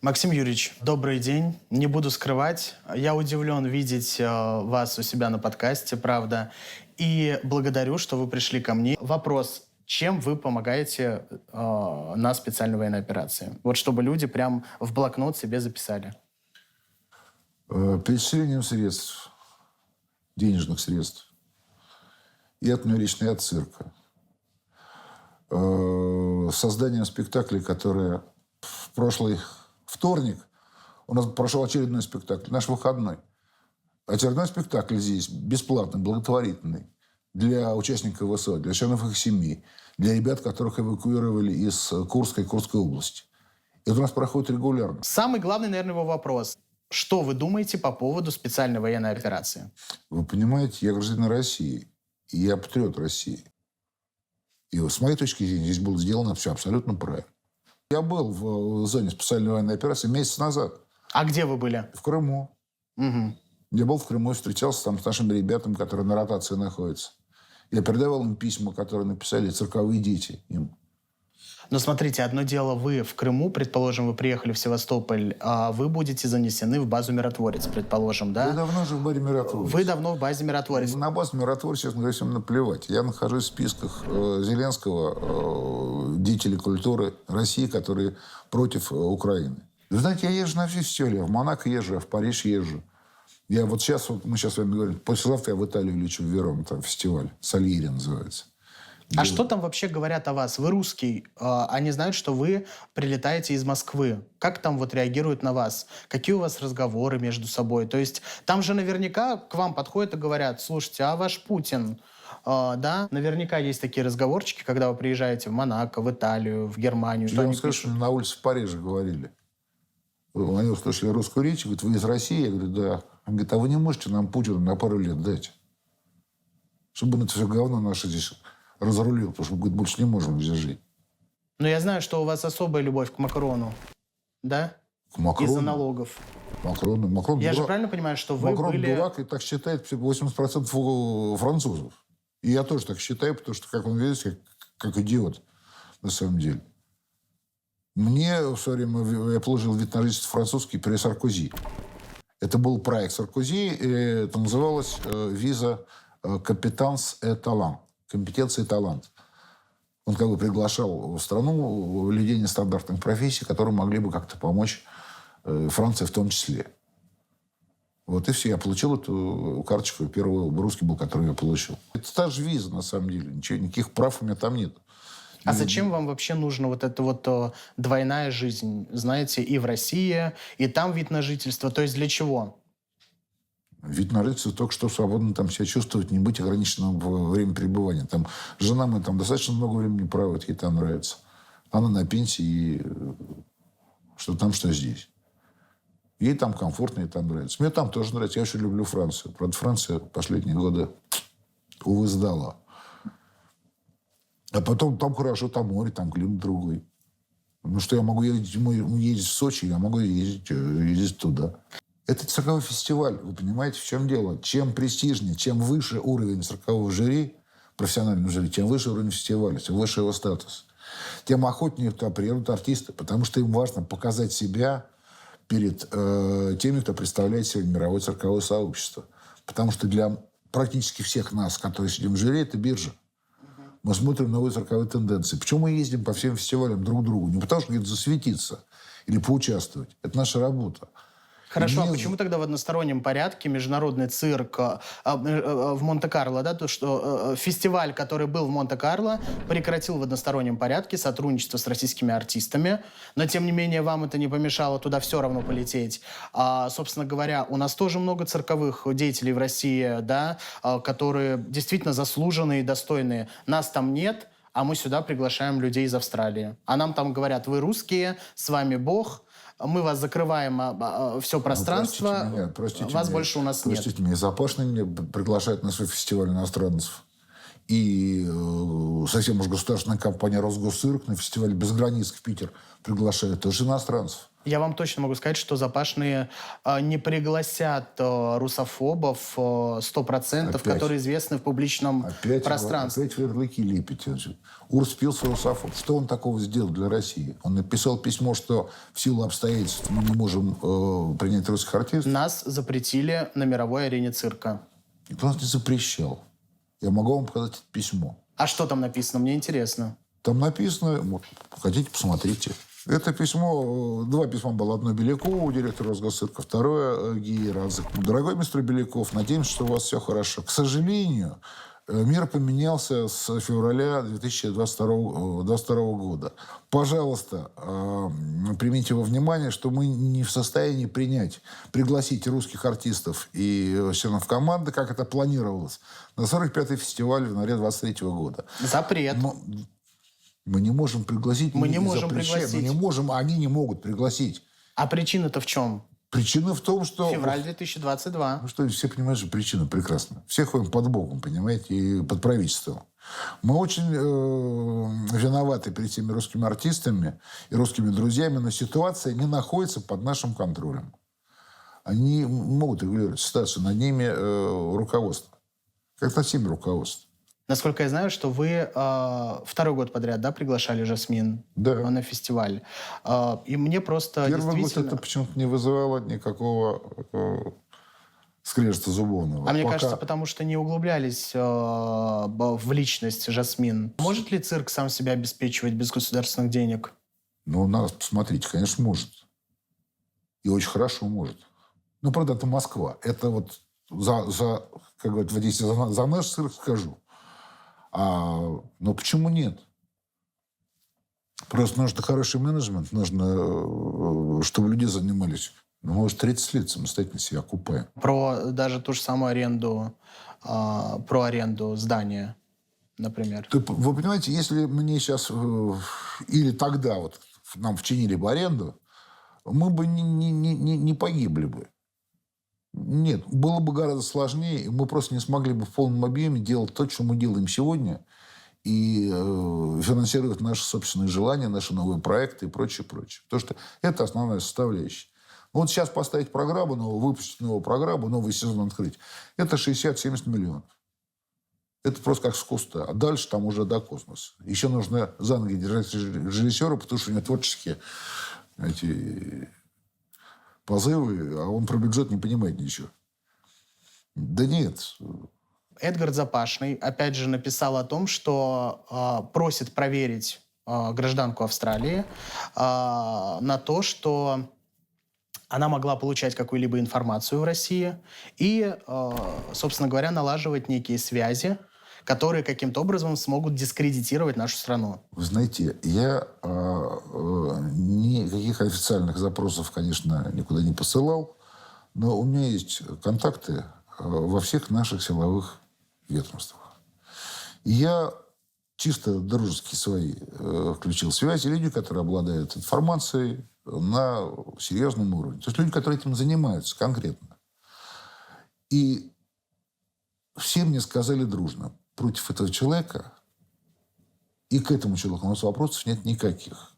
Максим Юрьевич, добрый день. Не буду скрывать, я удивлен видеть вас у себя на подкасте, правда. И благодарю, что вы пришли ко мне. Вопрос, чем вы помогаете на специальной военной операции? Вот чтобы люди прям в блокнот себе записали. Перечислением средств, денежных средств. И от меня лично, и от цирка. Созданием спектаклей, которые в прошлый вторник у нас прошел очередной спектакль, наш выходной. Очередной спектакль здесь бесплатный, благотворительный для участников ВСО, для членов их семей, для ребят, которых эвакуировали из Курской области. Это у нас проходит регулярно. Самый главный, наверное, его вопрос. Что вы думаете по поводу специальной военной операции? Вы понимаете, я гражданин России, и я патриот России. И с моей точки зрения здесь было сделано все абсолютно правильно. Я был в зоне специальной военной операции месяц назад. А где вы были? В Крыму. Угу. Я был в Крыму и встречался там с нашими ребятами, которые на ротации находятся. Я передавал им письма, которые написали цирковые дети им. Но смотрите, одно дело вы в Крыму, предположим, вы приехали в Севастополь, а вы будете занесены в базу «Миротворец», предположим, да? Вы давно же в базе «Миротворец». Вы давно в базе «Миротворец». На базу «Миротворец», честно говоря, всем наплевать. Я нахожусь в списках Зеленского, деятелей культуры России, которые против Украины. Вы знаете, я езжу на все фестивали. Я в Монако езжу, я в Париж езжу. Я вот сейчас, мы сейчас с вами говорим, послезавтра я в Италию лечу, в Верону, там фестиваль. Сальери называется. А что там вообще говорят о вас? Вы русский. Они знают, что вы прилетаете из Москвы. Как там вот реагируют на вас? Какие у вас разговоры между собой? То есть там же наверняка к вам подходят и говорят: слушайте, а ваш Путин, да? Наверняка есть такие разговорчики, когда вы приезжаете в Монако, в Италию, в Германию. Я вам скажу, что на улице в Париже говорили. Они услышали русскую речь, говорят: вы из России? Я говорю: да. Они говорят: а вы не можете нам Путина на пару лет дать? Чтобы он это все говно наше здесь разрулил, потому что, говорит, больше не можем здесь жить. Но я знаю, что у вас особая любовь к Макрону, да? К Макрону? Из-за налогов. Макрон Я дурак. же правильно понимаю, что вы Макрон были... дурак, и так считает 80% французов. И я тоже так считаю, потому что, как он видит, как идиот, на самом деле. Мне в свое время я положил вид на жительство французский при Саркози. Это был проект Саркози, это называлось виза «Компетенс et талант». Компетенция и талант. Он как бы приглашал в страну людей нестандартных профессий, которые могли бы как-то помочь Франции в том числе. Вот и все. Я получил эту карточку. Первый русский был, который я получил. Это та же виза, на самом деле. Никаких прав у меня там нет. А зачем вам вообще нужна вот эта вот двойная жизнь, знаете, и в России, и там вид на жительство? То есть для чего? Вид на жительство только что свободно там себя чувствовать, не быть ограниченным во время пребывания. Там жена моя там достаточно много времени проводит, ей там нравится. Она на пенсии, и что там, что здесь. Ей там комфортно, ей там нравится. Мне там тоже нравится. Я очень люблю Францию. Правда, Франция последние годы, увы, сдала. А потом там хорошо, там море, там климат другой. Ну что, я могу ездить в Сочи, я могу ездить туда. Это цирковой фестиваль, вы понимаете, в чем дело? Чем престижнее, чем выше уровень циркового жюри, профессионального жюри, тем выше уровень фестиваля, тем выше его статус. Тем охотнее туда приедут артисты, потому что им важно показать себя перед теми, кто представляет сегодня мировое цирковое сообщество. Потому что для практически всех нас, которые сидим в жюри, это биржа. Мы смотрим новые цирковые тенденции. Почему мы ездим по всем фестивалям друг к другу? Не потому что где-то засветиться или поучаствовать. Это наша работа. Хорошо, а почему тогда в одностороннем порядке международный цирк в Монте-Карло, да, то, что фестиваль, который был в Монте-Карло, прекратил в одностороннем порядке сотрудничество с российскими артистами, но, тем не менее, вам это не помешало туда все равно полететь. Собственно говоря, у нас тоже много цирковых деятелей в России, да, которые действительно заслуженные и достойные. Нас там нет, а мы сюда приглашаем людей из Австралии. А нам там говорят: вы русские, с вами Бог, мы вас закрываем, все пространство, простите вас меня, больше у нас нет. Простите меня, Запашный меня приглашает на свой фестиваль иностранцев. И совсем уж государственная компания «Росгосцирк» на фестиваль «Без границ» в Питер приглашает тоже иностранцев. Я вам точно могу сказать, что Запашные не пригласят русофобов 100%, Опять. которые известны в публичном пространстве. Опять вы ярлыки лепите. Урс Пилс русофоб. Что он такого сделал для России? Он написал письмо, что в силу обстоятельств мы не можем принять русских артистов. Нас запретили на мировой арене цирка. Никто нас не запрещал. Я могу вам показать это письмо. А что там написано? Мне интересно. Там написано, вот, хотите, посмотрите. Это письмо, два письма было. Одно Белякову, директору Росгосцирка, второе Гии Радзе. Дорогой мистер Беляков, надеемся, что у вас все хорошо. К сожалению, мир поменялся с февраля 2022 года. Пожалуйста, примите во внимание, что мы не в состоянии пригласить русских артистов и членов команды, как это планировалось, на 45-й фестиваль в январе 2023 года. Запрет. Мы не можем пригласить. Мы не можем пригласить. Мы не можем, а они не могут пригласить. А причина-то в чем? Причина в том, что... Февраль 2022. Ну что, все понимают, что причина прекрасна. Все ходим под боком, понимаете, и под правительством. Мы очень виноваты перед теми русскими артистами и русскими друзьями, но ситуация не находится под нашим контролем. Они могут регулировать ситуацию, над ними руководство. Как над всеми руководство. Насколько я знаю, что вы второй год подряд, да, приглашали Жасмин на фестиваль. И мне просто Первый действительно... год это почему-то не вызывало никакого скрежета зубовного. А мне кажется, потому что не углублялись в личность Жасмин. Может ли цирк сам себя обеспечивать без государственных денег? Ну, надо посмотреть. Конечно, может. И очень хорошо может. Ну, правда, это Москва. Это вот как говорят в Одессе, за наш цирк скажу. Но почему нет? Просто нужен хороший менеджмент, нужно, чтобы люди занимались. Ну, может, 30 лет самостоятельно себя окупаем. Про даже ту же самую аренду, про аренду здания, например. Вы понимаете, если мне сейчас или тогда вот нам вчинили бы аренду, мы бы не погибли бы. Нет, было бы гораздо сложнее, и мы просто не смогли бы в полном объеме делать то, что мы делаем сегодня, и финансировать наши собственные желания, наши новые проекты и прочее, прочее. Потому что это основная составляющая. Вот сейчас поставить программу новую, выпустить новую программу, новый сезон открыть, это 60-70 миллионов. Это просто как с куста. А дальше там уже до космоса. Еще нужно за ноги держать режиссера, потому что у него творческие эти... позывы, а он про бюджет не понимает ничего. Да нет. Эдгард Запашный, опять же, написал о том, что просит проверить гражданку Австралии на то, что она могла получать какую-либо информацию в России и, собственно говоря, налаживать некие связи, которые каким-то образом смогут дискредитировать нашу страну. Вы знаете, я никаких официальных запросов, конечно, никуда не посылал, но у меня есть контакты во всех наших силовых ведомствах. И я чисто дружески свои включил связи. Люди, которые обладают информацией на серьезном уровне. То есть люди, которые этим занимаются конкретно. И все мне сказали дружно: против этого человека и к этому человеку у нас вопросов нет никаких.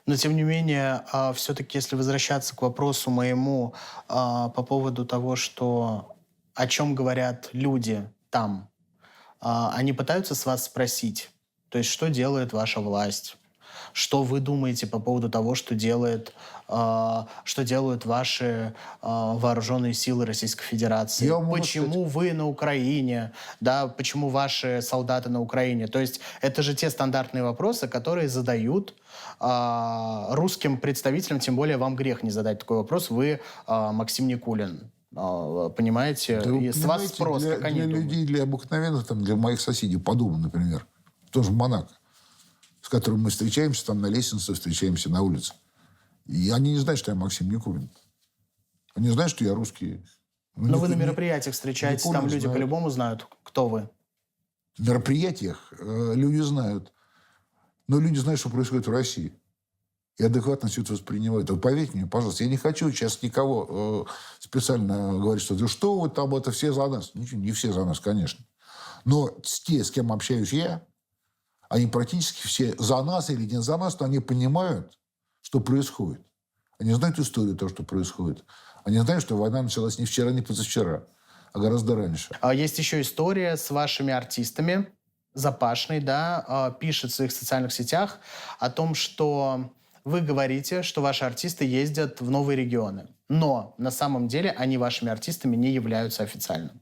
Но, тем не менее, все-таки, если возвращаться к вопросу моему по поводу того, что о чем говорят люди там, они пытаются с вас спросить, то есть, что делает ваша власть, что вы думаете по поводу того, что делают ваши вооруженные силы Российской Федерации? Почему вы на Украине? Да, почему ваши солдаты на Украине? То есть это же те стандартные вопросы, которые задают русским представителям, тем более вам грех не задать такой вопрос. Вы Максим Никулин. Понимаете? Да, и с вас спрос, как они для думают. людей, для обыкновенных, там, для моих соседей по дому, например, тоже в Монако, с которым мы встречаемся там на лестнице, встречаемся на улице. И они не знают, что я Максим Никулин. Они знают, что я русский. Но вы на мероприятиях встречаетесь, Никулин там люди знает. по-любому знают, кто вы. В мероприятиях люди знают. Но люди знают, что происходит в России. И адекватно все это воспринимают. Вот поверьте мне, пожалуйста, я не хочу сейчас никого специально говорить, что вы там, это все за нас. Ничего, не все за нас, конечно. Но те, с кем общаюсь я, они практически все за нас или не за нас, но они понимают, что происходит. Они знают историю того, что происходит. Они знают, что война началась не вчера, не позавчера, а гораздо раньше. Есть еще история с вашими артистами. Запашный, да, пишет в своих социальных сетях о том, что вы говорите, что ваши артисты ездят в новые регионы. Но на самом деле они вашими артистами не являются официально.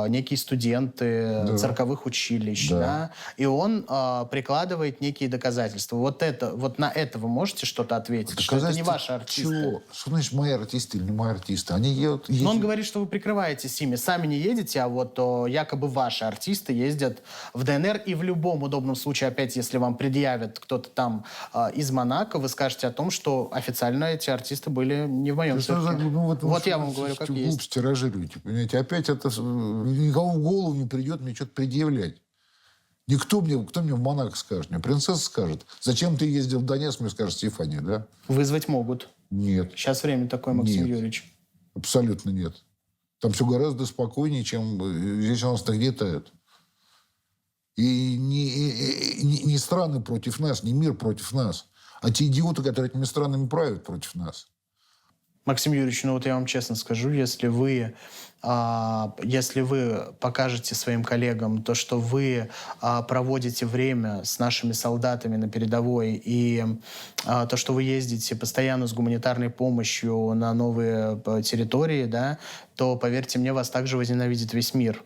Некие студенты цирковых училищ, да, и он прикладывает некие доказательства. Вот на это вы можете что-то ответить? Что это не ваши артисты? Чего? Что значит мои артисты или не мои артисты? Они едут... Но он говорит, что вы прикрываетесь ими. Сами не едете, а вот якобы ваши артисты ездят в ДНР. И в любом удобном случае, опять, если вам предъявят кто-то там из Монако, вы скажете о том, что официально эти артисты были не в моем цирке. Вот я вам говорю, как есть. Глупости тиражируете, понимаете? Опять это... Никому в голову не придет мне что-то предъявлять. Кто мне в Монако скажет? Мне принцесса скажет. Зачем ты ездил в Донецк, мне скажет Стефания, да? Вызвать могут. Нет. Сейчас время такое, Максим Юрьевич. Абсолютно нет. Там все гораздо спокойнее, чем здесь у нас нагнетают. И не страны против нас, не мир против нас, а те идиоты, которые этими странами правят против нас. Максим Юрьевич, ну вот я вам честно скажу, если вы покажете своим коллегам то, что вы проводите время с нашими солдатами на передовой, и то, что вы ездите постоянно с гуманитарной помощью на новые территории, да, то, поверьте мне, вас также возненавидит весь мир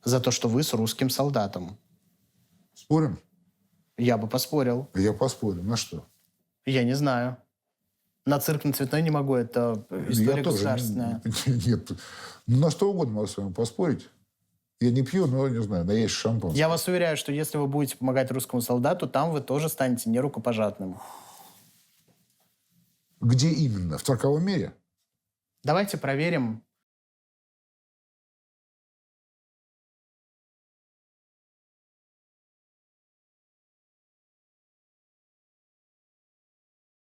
за то, что вы с русским солдатом. Спорим? Я бы поспорил. Я поспорю. На что? Я не знаю. На цирк на Цветной не могу, это история государственная. Нет. На что угодно могу с вами поспорить. Я не пью, но, не знаю, наесть шампанское. Я вас уверяю, что если вы будете помогать русскому солдату, там вы тоже станете нерукопожатным. Где именно? В цирковом мире? Давайте проверим